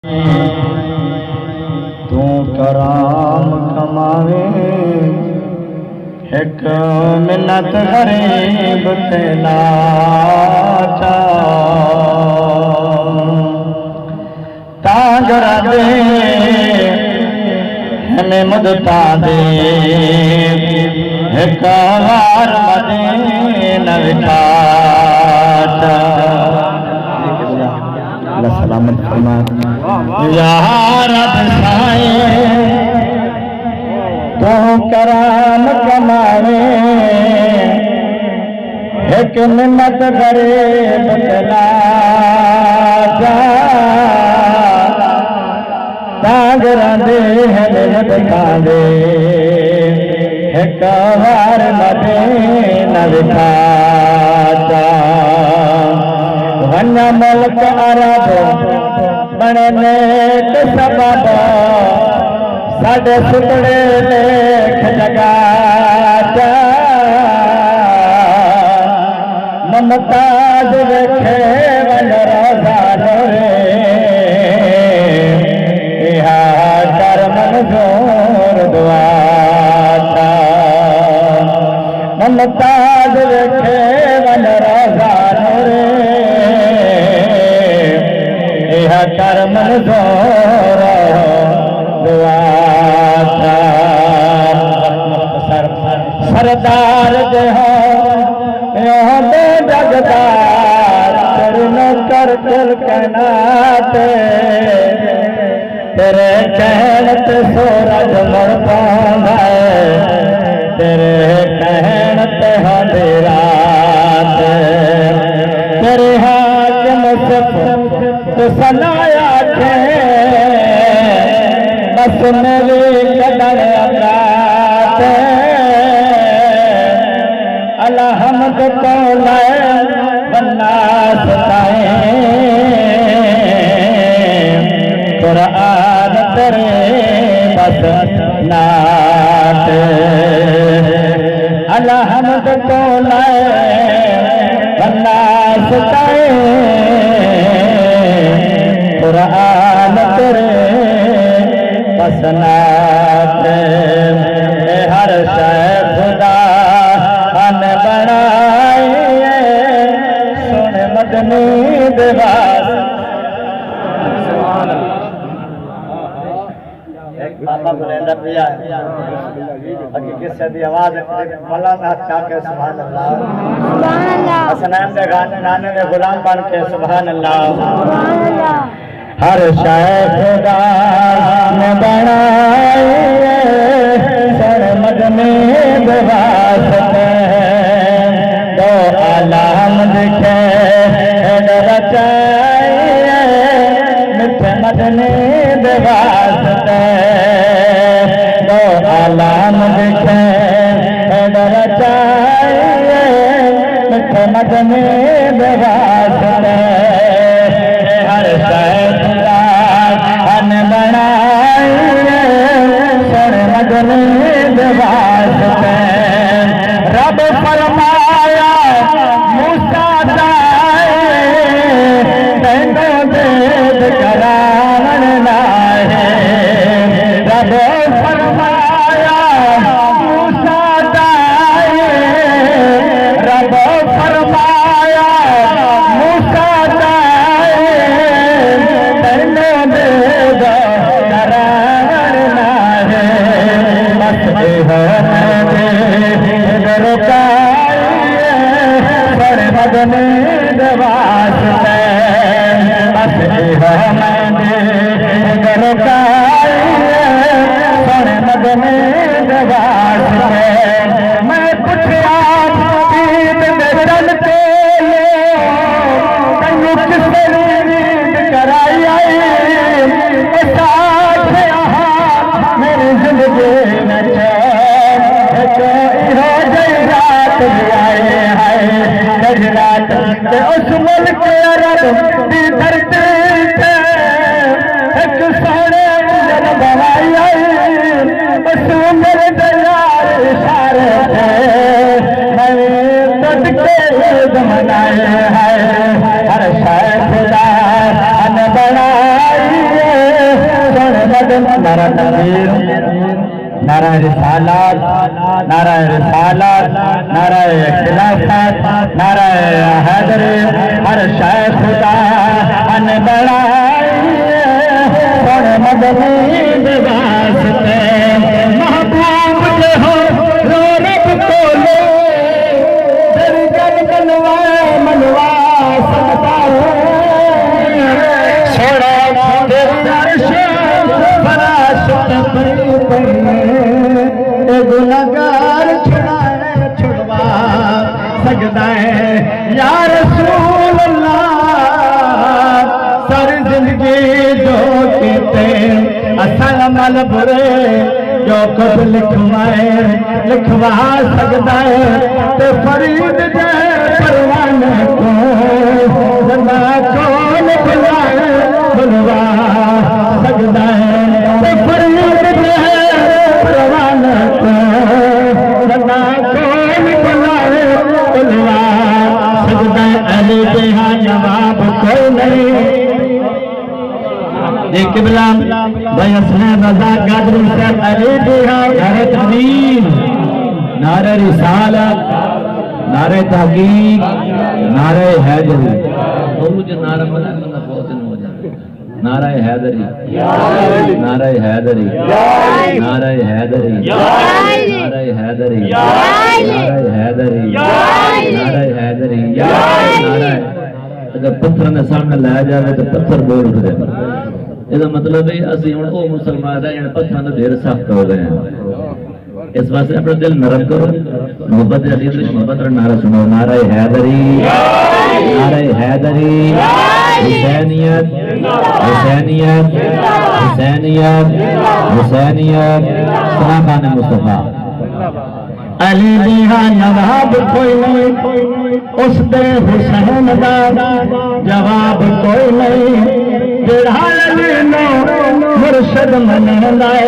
तू कराम कमावे एक मिन्नत गरीब ते लाचा ताजरा दे हमें मदता दे एक वार मदीना विठाचा सलामत फरमा यार तू कराम कमावे एक मिन्नत गरीब लाचा ताजरा दे हमें दे एक वार मदीना विठाचा वन मुल्क अरब बनने के सबब साढ़े सुतड़े लेख जगाचा ममताज वेखे वन रोज़ानो रे इहा कर मंजूर दुआचा ममताज वेखे वन रोज़ानो रे कर मंजूर दुआचा सरदार दे हो दे जगदार चरण कर दिल कहनाते तेरे कहन ते सूरज मुड़ पांदा तेरे कहन ते होंदी रात तेरे हाकिम तो सनाया थे बस मेरी कदर अकात अलहमद तो बन्ना सताए कुरान तेरे बस नात अलहमद तो बन्ना सताए कुरान तेरे पसनात हर शय खुदा ने बनाई सुन मदनी दिवार बाबा बुलेंदा पिया बाकी किससे दी आवाज मौलाना चाके सुभान अल्लाह सुभान अल्लाह हसनैन दे गाने में गुलाम बन के सुभान अल्लाह सुभान अल्लाह हर शय खुदा ने बनाई सर मदनी वास्ते तो आलम दिखे रचाए मिठे मदनी वास्ते तो आलम दिखे रचाए मिठे मदनी वास्ते हर शय बनाए सर मदनी वास्ते रब फरमाया मूसा जाए तेनो वेद करावन लाए रब फरमाया मूसा जाए रब फरमाया मूसा जाए तेनो वेद मदनी वास्ते बस मदनी वास्ते मैं पूछा ईद चल के कन्नू किसने ईद कराई आई मेरी जिंदगी में रात आए है रात उस मुल्क अरब की धरती पे एक सोने बनाई आई उस उम्र दयार इशारे थे मैं तट के मनाए है हर शायद खुदा ने बनाई नारा तकबीर, नारा रिसालत, नारा रिसालत, नारा खिलाफत, नारा हैदरी, हर शय खुदा अन बढ़ाई और मदनी वास्ते महबूब के हो रो रब को लो तेरी जन मनवा मनवा सकता है छोड़ा तेरी अर्श फराशत पर गुनाहगार छुड़वा सकता है या रसूल अल्लाह सारी जिंदगी जो कीते असल अमल बुरे जो कुछ लिखवा सकता है ते फरीद दे परवाने को जन्ना कौन बुलवा सकता है ते फरीद दे परवाने को जन्ना कौन बुलवा सकता है अली के यहाँ जवाब कोई नहीं किबला भाई हसन रजा गादरी साहब अली बिहा नारे तकबीर, नारे रिसालत, नारे तहकीक, नारे हैदरी। मुझे नारा बना बहुत हो जाए नारे हैदरी, नारे हैदरी, नारे हैदरी, नारे हैदरी, नारे हैदरी, नारे हैदरी, नारे अगर पत्थर ने सामने लाया जाए तो पत्थर बोल उठते इसका मतलब है असि हुण वो मुसलमान है जिन्हें पत्थर के ढेर सख्त हो गए हैं। इस वास्ते अपना दिल नरम करो, मोहब्बत अली मोहब्बत का नारा सुनो, नारा हैदरी, नारा हैदरी, हुसैनियत, हुसैनियत, हुसैनियत, हुसैनियत, सलाम मुस्तफा। अली दिहा नवाब कोई नहीं, उस दे हुसैन दा जवाब कोई नहीं। मुर्शद मन लाए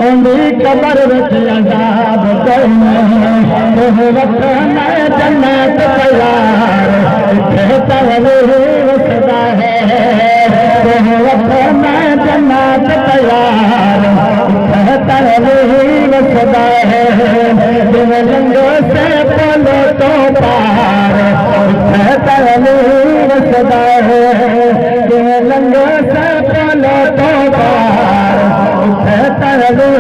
उंदी कबर विच अजाब कोई नहीं। वक्त मैं जन्नत तैयार इत्थे तवली वसदा है। वक्त मैं जन्नत तैयार इत्थे तवली वसदा है। लंगो से पलो तो पार इत्थे तवली वसदा है। लंगो से पलो तो पार उठे तरली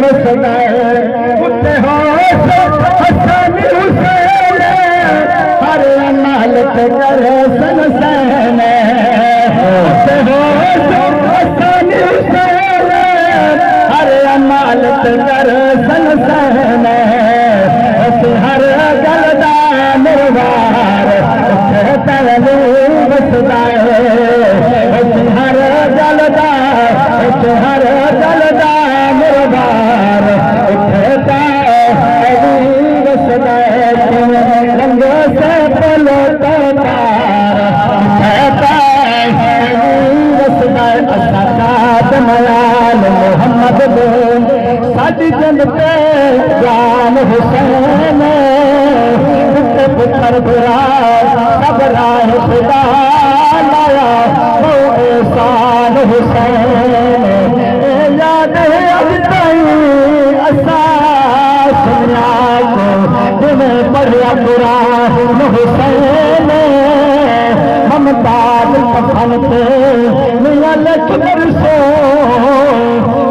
वसदाए उठे हो हसन हुसैन हर अमल पे करे सनसैन। उठे हो हसन हुसैन हर अमल पे करे सनसैन। हर गलदा निर्वार उठे तरली वसदाए। हर जलदा हर जलदा मुर्दार उठता वसदा रंग से पलो तो तार उठता वसदा। असाद मयाल मोहम्मद बोल साजी जन पे जान हुसैन पुत्र बुरा सब राह खुदा लाया वो एहसान हुसैन। याद है अब ताई असा सुनिया को जिन्हें पढ़िया बुरा हुसैन। ममताज कफन पे मियां लक्ष्मण सो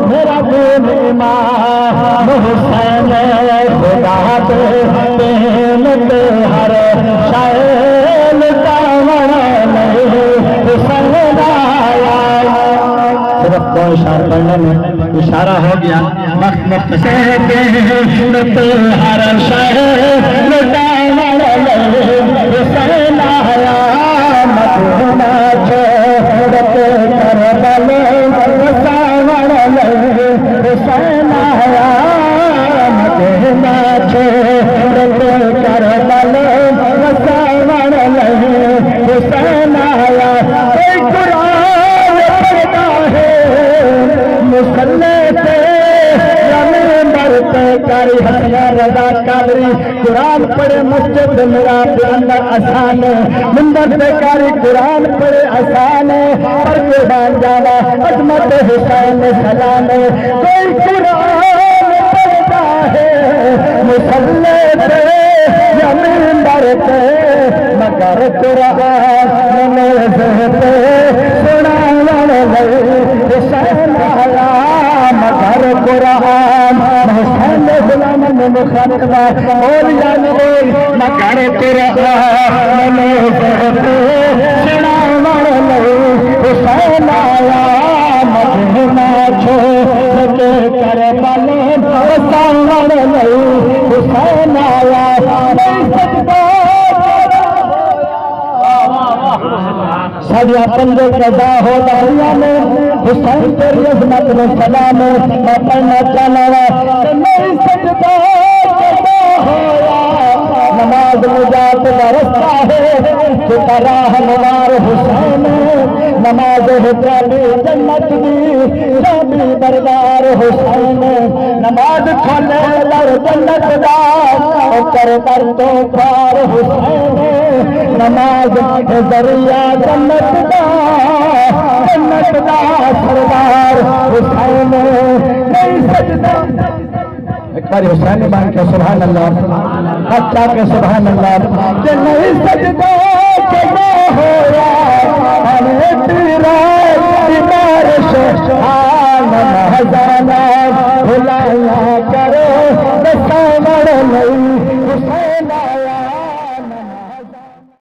मेरा बेन इमाम हुसैन। खुदा पे हर शायल सिर्फ दो इशारा पढ़ने में इशारा हो गया। वक्त वक्त से हर शायल हुसैन आया मदीना छोड़त करबल वसावण हुसैन आया मदीना छोड़त करबल वसावण हुसैन आया। कुरान पढ़ता है मुसल्ले पे रमे मरते कारी हथियार रजा कादरी कुरान पढ़े मस्जिद मेरा अंदर आसान मंदिर पे कारी कुरान पढ़े आसान पर कुरान जाना अजमत हुसैन सलाम कोई कुरान पढ़ता है मुसल्ले पे या मिंबर पे मगर कुरान पे सुनावन हुसैन आया मगर कुरान हुसैन गुलाम में मुखातबा और यानी मगर कुरान सुनावन हुसैन आया मदीना छोड़ के करबला बसावन हुसैन आया साड़िया पंजे कदा हो दारिया में हुसैन तेरी अजमत में सलाम मैं पढ़ना चाहना नहीं सकता नमाज मुजात का रास्ता है जो राह नवार हुसैन नमाज चाबी जन्नत की चाबी दरबार हुसैन नमाज खोले दर जन्नत दा कर कर तो पार हुसैन नमाज जरिया जन्नत दा सरदार हुसैन नहीं सकता एक बार हुसैन मान के सुभान अल्लाह अच्छा के सुभान अल्लाह कि नहीं सकता क्या होया अरे तेरा